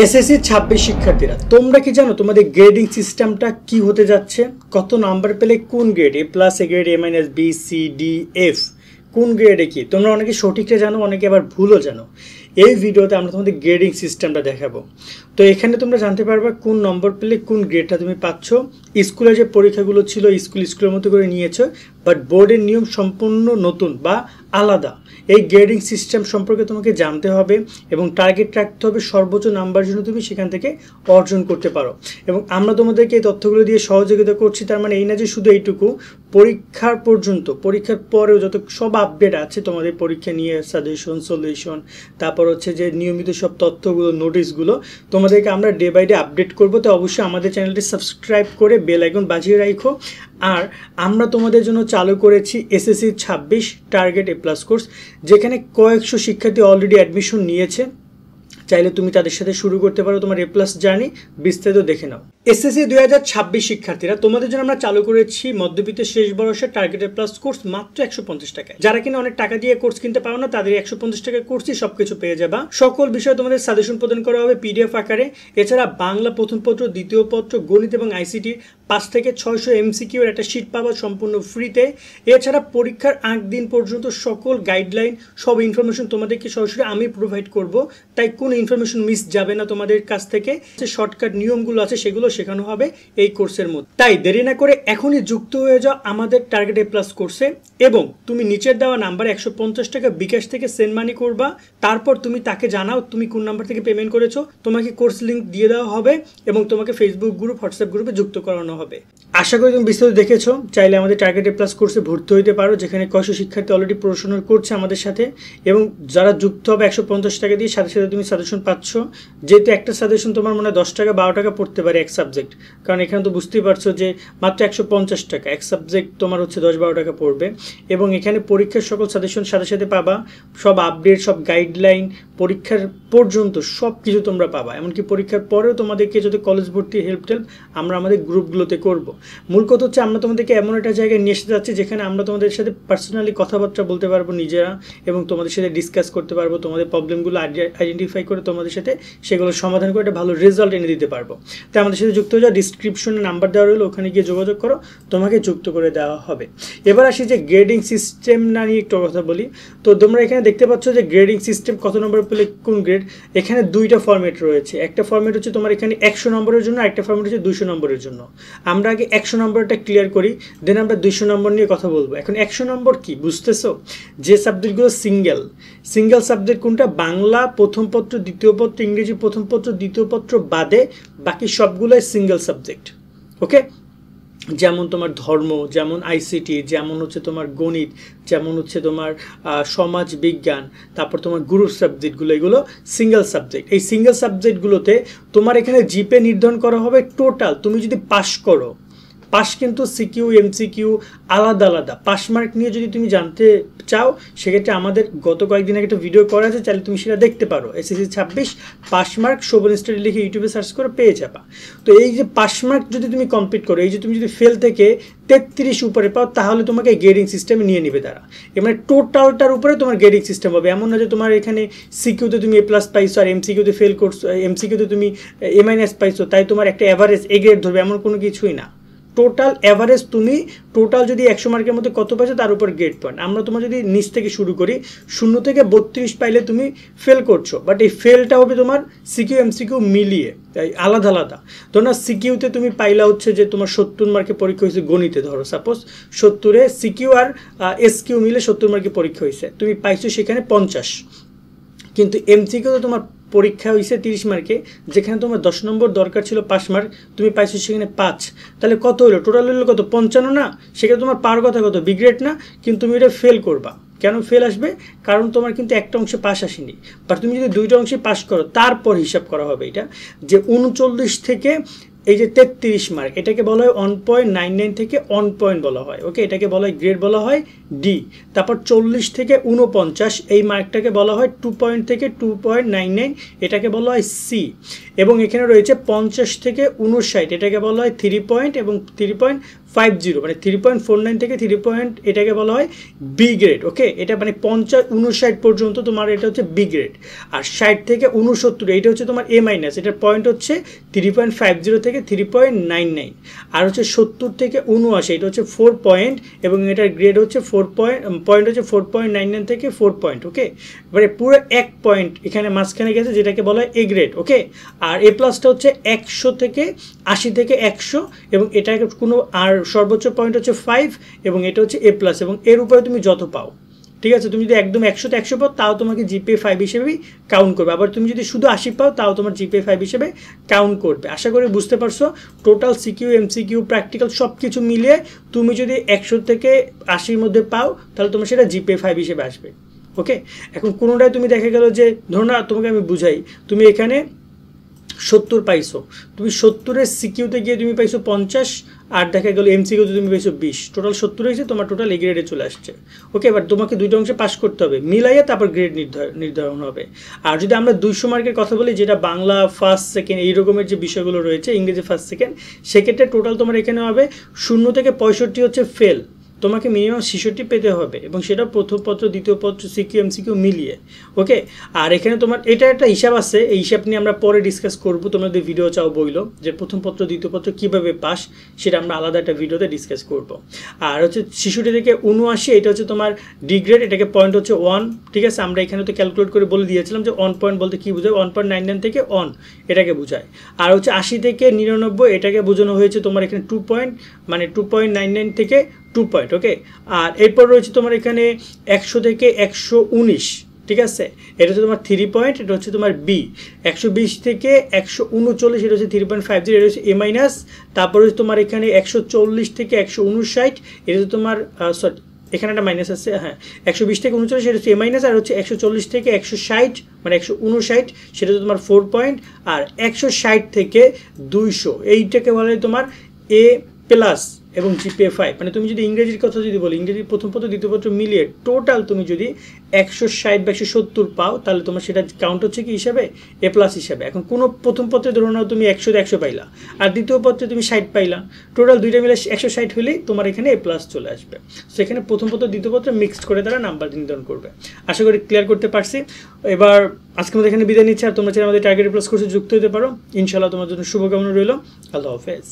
SSC 26 শিক্ষার্থীরা, তোমরা কি জানো তোমাদের গ্রেডিং সিস্টেমটা কি হতে যাচ্ছে? কত নাম্বার পেলে কোন grade, A plus, A grade, A minus, B, C, D, F, কোন গ্রেডে কি? তোমরা অনেকে সঠিকটা জানো, অনেকে আবার ভুলও জানো। এই ভিডিওতে আমরা তোমাদের গ্রেডিং সিস্টেমটা দেখাবো। তো এখানে তোমরা জানতে পারবে কোন নম্বর পেলে কোন গ্রেডটা তুমি পাচ্ছ। স্কুলের যে পরীক্ষাগুলো ছিল স্কুলের মতো করে নিয়েছো, বাট বোর্ডের নিয়ম সম্পূর্ণ নতুন বা আলাদা। এই গ্রেডিং সিস্টেম সম্পর্কে তোমাকে জানতে হবে এবং টার্গেট রাখতে হবে সর্বোচ্চ নাম্বার যেন তুমি সেখান থেকে অর্জন করতে পারো। এবং আমরা তোমাদেরকে এই তথ্যগুলো দিয়ে সহযোগিতা করছি। তার মানে এই না যে শুধু এইটুকু, পরীক্ষার পর্যন্ত, পরীক্ষার পরেও যত সব আপডেট আছে তোমাদের পরীক্ষা নিয়ে, সাজেশন, সলিউশন, তারপর হচ্ছে যে নিয়মিত সব তথ্যগুলো, নোটিশগুলো তোমাদেরকে আমরা ডে বাই ডে আপডেট করবো। তো অবশ্যই আমাদের চ্যানেলটি সাবস্ক্রাইব করে বেল আইকন বাজিয়ে রাখো। আর আমরা তোমাদের জন্য চালু করেছি এসএসসি 26 টার্গেট এ প্লাস কোর্স, যেখানে কয়েকশো শিক্ষার্থী অলরেডি অ্যাডমিশন নিয়েছে। চাইলে তুমি তাদের সাথে শুরু করতে পারো তোমার এ প্লাস জার্নি। বিস্তারিত দেখে নাও। এসএসসি 2026 শিক্ষার্থীরা, তোমাদের জন্য আমরা চালু করেছি মধ্যবিত্তের শেষ বয়সের টার্গেট এ প্লাস কোর্স মাত্র 150 টাকায়। যারা কিনা অনেক টাকা দিয়ে কোর্স কিনতে পারো না, তাদের 150 টাকার কোর্সই সবকিছু পেয়ে যাবা। সকল বিষয়ে তোমাদের সাজেশন প্রদান করা হবে পিডিএফ আকারে। এছাড়া বাংলা প্রথম পত্র, দ্বিতীয় পত্র, গণিত এবং আইসিটি 5 থেকে 600 এমসিকিউ এর একটা শীট পাবা সম্পূর্ণ ফ্রিতে। এছাড়া পরীক্ষার আগ দিন পর্যন্ত সকল গাইডলাইন, সব ইনফরমেশন তোমাদেরকে সরাসরি আমি প্রোভাইড করব। তাই কোন ইনফরমেশন মিস যাবে না তোমাদের কাছ থেকে। যে শর্টকাট নিয়মগুলো আছে সেগুলো শেখানো হবে এই কোর্সের মধ্যে। তাই দেরি না করে এখনই যুক্ত হয়ে যাও আমাদের টার্গেট এ প্লাস কোর্সে। এবং তুমি নিচের দেওয়া নাম্বারে 150 টাকা বিকাশ থেকে সেন্ড মানি করবা। তারপর তুমি তাকে জানাও তুমি কোন নাম্বার থেকে পেমেন্ট করেছো। তোমাকে কোর্স লিঙ্ক দিয়ে দেওয়া হবে এবং তোমাকে ফেসবুক গ্রুপ, হোয়াটসঅ্যাপ গ্রুপে যুক্ত করানো হবে। আশা করি তুমি বিস্তারিত দেখেছো। চাইলে আমাদের টার্গেট এ প্লাস কোর্সে ভর্তি হইতে পারো, যেখানে কয়েকশো শিক্ষার্থী অলরেডি পড়াশোনা করছে আমাদের সাথে। এবং যারা যুক্ত হবে 150 টাকা দিয়ে, সাথে সাথে তুমি সাজেশন পাচ্ছ। যেহেতু একটা সাজেশন তোমার মনে হয় 10 টাকা 12 টাকা পড়তে পারে এক সাবজেক্ট, কারণ এখানে তো বুঝতেই পারছো যে মাত্র 150 টাকা এক সাবজেক্ট তোমার হচ্ছে 10-12 টাকা পড়বে। এবং এখানে পরীক্ষার সকল সাজেশন সাথে সাথে পাবা, সব আপডেট, সব গাইডলাইন, পরীক্ষার পর্যন্ত সব কিছু তোমরা পাবা। এমনকি পরীক্ষার পরেও তোমাদেরকে যদি কলেজ ভর্তি হেল্প আমরা আমাদের গ্রুপগুলোতে করব। মূল কথা হচ্ছে আমরা তোমাদেরকে এমন একটা জায়গায় নিয়ে এসে যাচ্ছি যেখানে আমরা তোমাদের সাথে পার্সোনালি কথাবার্তা বলতে পারবো নিজেরা, এবং তোমাদের সাথে ডিসকাস করতে পারবো, তোমাদের প্রবলেমগুলো আইডেন্টিফাই করে তোমাদের সাথে সেগুলো সমাধান করে একটা ভালো রেজাল্ট এনে দিতে পারবো। তাই আমাদের সাথে যুক্ত হয়ে যাও। ডিসক্রিপশনে নাম্বার দেওয়া রইলো, ওখানে গিয়ে যোগাযোগ করো, তোমাকে যুক্ত করে দেওয়া হবে। এবার আসি যে গ্রেডিং সিস্টেম না নিয়ে একটু কথা বলি। তো তোমরা এখানে দেখতে পাচ্ছ যে গ্রেডিং সিস্টেম কত নম্বর পেলে কোন গ্রেড। এখানে দুইটা ফরম্যাট রয়েছে। একটা ফরম্যাট হচ্ছে তোমার এখানে 100 নম্বরের জন্য, একটা ফরম্যাট হচ্ছে 200 নম্বরের জন্য। আমরা আগে 100 নম্বরটা ক্লিয়ার করি, দেন আমরা 200 নম্বর নিয়ে কথা বলবো। এখন 100 নম্বর কি বুঝতেছো? যে সাবজেক্টগুলো সিঙ্গেল সাবজেক্ট কোনটা? বাংলা প্রথম পত্র, দ্বিতীয় পত্র, ইংরেজি প্রথম পত্র, দ্বিতীয় পত্র বাদে বাকি সবগুলোই সিঙ্গেল সাবজেক্ট। ওকে, যেমন তোমার ধর্ম, যেমন আইসিটি, যেমন হচ্ছে তোমার গণিত, যেমন হচ্ছে তোমার সমাজ বিজ্ঞান, তারপর তোমার গ্রুপ সাবজেক্টগুলো, এগুলো সিঙ্গেল সাবজেক্ট। এই সিঙ্গেল সাবজেক্টগুলোতে তোমার এখানে জিপে নির্ধারণ করা হবে টোটাল। তুমি যদি পাস করো, পাস কিন্তু সিকিউ এমসিকিউ আলাদা আলাদা। পাস মার্ক নিয়ে যদি তুমি জানতে চাও, সেক্ষেত্রে আমাদের গত কয়েকদিন আগে একটা ভিডিও করা আছে, চাইলে তুমি সেটা দেখতে পারো। SSC 26 pass mark Shovon study লিখে ইউটিউবে সার্চ করে পেয়ে যাবা। তো এই যে পাস মার্ক যদি তুমি কমপ্লিট করো, এই যে তুমি যদি ফেল থেকে 33 উপরে পাও, তাহলে তোমাকে গ্রেডিং সিস্টেমে নিয়ে নিবে তারা। এবার টোটালটার উপরে তোমার গ্রেডিং সিস্টেম হবে। এমন না যে তোমার এখানে সিকিউতে তুমি এ প্লাস পাইছো আর এমসিকিউতে ফেল করছো, এমসিকিউতে তুমি এ মাইনাস পাইছো, তাই তোমার একটা অ্যাভারেজ এ গ্রেড ধরবে, এমন কোনো কিছুই না। টোটাল অ্যাভারেজ তুমি টোটাল যদি 100 মার্কের মধ্যে কত পাইছো তার উপর গ্রেড পয়েন্ট। আমরা তোমার যদি নিচ থেকে শুরু করি, 0 থেকে 32 পাইলে তুমি ফেল করছো, বাট এই ফেলটা হবে তোমার সিকিউ এমসিকিউ মিলিয়ে আলাদা আলাদা। ধরো না, সিকিউতে তুমি পাইলা হচ্ছে যে তোমার 70 মার্কের পরীক্ষা হয়েছে গণিতে, ধরো সাপোজ 70-এ সিকিউ আর এসকিউ মিলে 70 মার্কের পরীক্ষা হয়েছে, তুমি পাইছো সেখানে 50। কিন্তু এমসিকিউতে তোমার পরীক্ষা হয়েছে 30 মার্কে, যেখানে তোমার 10 নম্বর দরকার ছিল 5 মার্ক, তুমি পাইছো সেখানে 5। তাহলে কত হলো? টোটাল হলো কত? 55 না? সেখানে তোমার পার কথা কত? বি গ্রেড না? কিন্তু তুমি এটা ফেল করবা। কেন ফেল আসবে? কারণ তোমার কিন্তু একটা অংশে পাস আসেনি। বাট তুমি যদি দুইটা অংশে পাস করো, তারপর হিসাব করা হবে এটা যে 39 থেকে এই যে 33 মার্ক, এটাকে বলা হয় 1.99 থেকে 1 পয়েন্ট বলা হয়। ওকে, এটাকে বলা হয় গ্রেড, বলা হয় ডি। তারপর 40 থেকে 49 এই মার্কটাকে বলা হয় 2 পয়েন্ট থেকে 2.99, এটাকে বলা হয় সি। এবং এখানে রয়েছে 50 থেকে 59, এটাকে বলা হয় 3 পয়েন্ট এবং 3.50 মানে 3.49 থেকে 3. এটাকে বলা হয় বি গ্রেড। ওকে, এটা মানে 59 পর্যন্ত তোমার এটা হচ্ছে বি গ্রেড। আর 60 থেকে 69 এটা হচ্ছে তোমার এ মাইনাস, এটার পয়েন্ট হচ্ছে 3.50 থেকে 3.99। আর হচ্ছে 70 থেকে 79 এটা হচ্ছে 4 পয়েন্ট এবং এটার গ্রেড হচ্ছে 4 পয়েন্ট হচ্ছে 4.99 থেকে 4 পয়েন্ট। ওকে, এবারে পুরো 1 পয়েন্ট এখানে মাঝখানে গেছে যেটাকে বলা হয় এ গ্রেড। ওকে, আর এ প্লাসটা হচ্ছে 100 থেকে 80 থেকে 100 এবং এটা কোনো আর সর্বোচ্চ পয়েন্ট হচ্ছে 5 এবং এটা হচ্ছে এ প্লাস এবং এর উপরে তুমি যত পাও, ঠিক আছে, তুমি যদি একদম 100তে 100 পাও তাও তোমাকে জিপিএ 5 হিসেবেই কাউন্ট করবে। আবার তুমি যদি শুধু 80 পাও তাও তোমার জিপিএ 5 হিসেবে কাউন্ট করবে। আশা করি বুঝতে পারছো। টোটাল সিকিউ, এমসিকিউ, প্র্যাকটিক্যাল সব কিছু মিলিয়ে তুমি যদি 100 থেকে 80-র মধ্যে পাও তাহলে তোমার সেটা জিপিএ 5 হিসেবে আসবে। ওকে, এখন কোনোটায় তুমি দেখা গেল যে ধরো না, তোমাকে আমি বুঝাই, তুমি এখানে 70 পাইছো, তুমি 70-এর সিকিউতে গিয়ে তুমি পাইছো 50 আর দেখা গেল এমসিকিউতে তুমি পাইছো 20, টোটাল 70 হয়েছে, তোমার টোটাল এ গ্রেডে চলে আসছে। ওকে, এবার তোমাকে দুইটা অংশে পাস করতে হবে, মিলাইয়া তারপর গ্রেড নির্ধারণ হবে। আর যদি আমরা 200 মার্কের কথা বলি, যেটা বাংলা ফার্স্ট সেকেন্ড এই রকমের যে বিষয়গুলো রয়েছে, ইংরেজি ফার্স্ট সেকেন্ড, সেক্ষেত্রে টোটাল তোমার এখানে হবে 0 থেকে 65 হচ্ছে ফেল, তোমাকে মিনিমাম 66 পেতে হবে এবং সেটা প্রথম পত্র দ্বিতীয় পত্র সিকিউ এমসিকিউ মিলিয়ে। ওকে, আর এখানে তোমার এটা একটা হিসাব আছে, এই হিসাব নিয়ে আমরা পরে ডিসকাস করবো। তোমাদের ভিডিও চাও বইলো যে প্রথম পত্র দ্বিতীয় পত্র কীভাবে পাস, সেটা আমরা আলাদা একটা ভিডিওতে ডিসকাস করব। আর হচ্ছে 66 থেকে 79 এটা হচ্ছে তোমার ডিগ্রেড, এটাকে পয়েন্ট হচ্ছে 1। ঠিক আছে, আমরা এখানে তো ক্যালকুলেট করে বলে দিয়েছিলাম যে 1 পয়েন্ট বলতে কী বোঝায়, 1.99 থেকে অন এটাকে বোঝায়। আর হচ্ছে 80 থেকে 99 এটাকে বোঝানো হয়েছে তোমার এখানে 2 পয়েন্ট মানে 2.99 থেকে 2 পয়েন্ট। ওকে, আর এরপর রয়েছে তোমার এখানে 100 থেকে 119, ঠিক আছে, এটা হচ্ছে তোমার 3 পয়েন্ট, এটা হচ্ছে তোমার বি। 120 থেকে 139 এটা হচ্ছে 3.50, এটা হচ্ছে এ মাইনাস। তারপর হচ্ছে তোমার এখানে 140 থেকে 159 এটা হচ্ছে তোমার সরি এখানে একটা মাইনাস আছে, হ্যাঁ, 120 থেকে 39 এটা হচ্ছে এ মাইনাস। আর হচ্ছে 140 থেকে 160 মানে 159 সেটা হচ্ছে তোমার 4 পয়েন্ট। আর 160 থেকে 200 এইটাকে বলা হয় তোমার এ প্লাস এবং জিপিএ 5। মানে তুমি যদি ইংরেজির কথা যদি বলি, ইংরেজির প্রথম পত্র দ্বিতীয় পত্র মিলিয়ে টোটাল তুমি যদি 160 বা 170 পাও তাহলে তোমার সেটা কাউন্ট হচ্ছে কি হিসাবে, এ প্লাস হিসাবে। এখন কোনো প্রথম পত্রে ধরো নাও তুমি 100 পাইলা আর দ্বিতীয় পত্রে তুমি 60 পাইলা, টোটাল দুইটা মিলে 160 হলেই তোমার এখানে এ প্লাস চলে আসবে। সেখানে প্রথম পত্র দ্বিতীয় পত্র মিক্সড করে তারা নাম্বার নির্ধারণ করবে। আশা করি ক্লিয়ার করতে পারছি। এবার আজকে আমাদের এখানে বিদায় নিচ্ছে। আর তোমরা চাইলে আমাদের টার্গেট প্লাস কোর্সে যুক্ত হতে পারো। ইনশাআল্লাহ তোমার জন্য শুভকামনা রইল। আল্লাহ হাফেজ।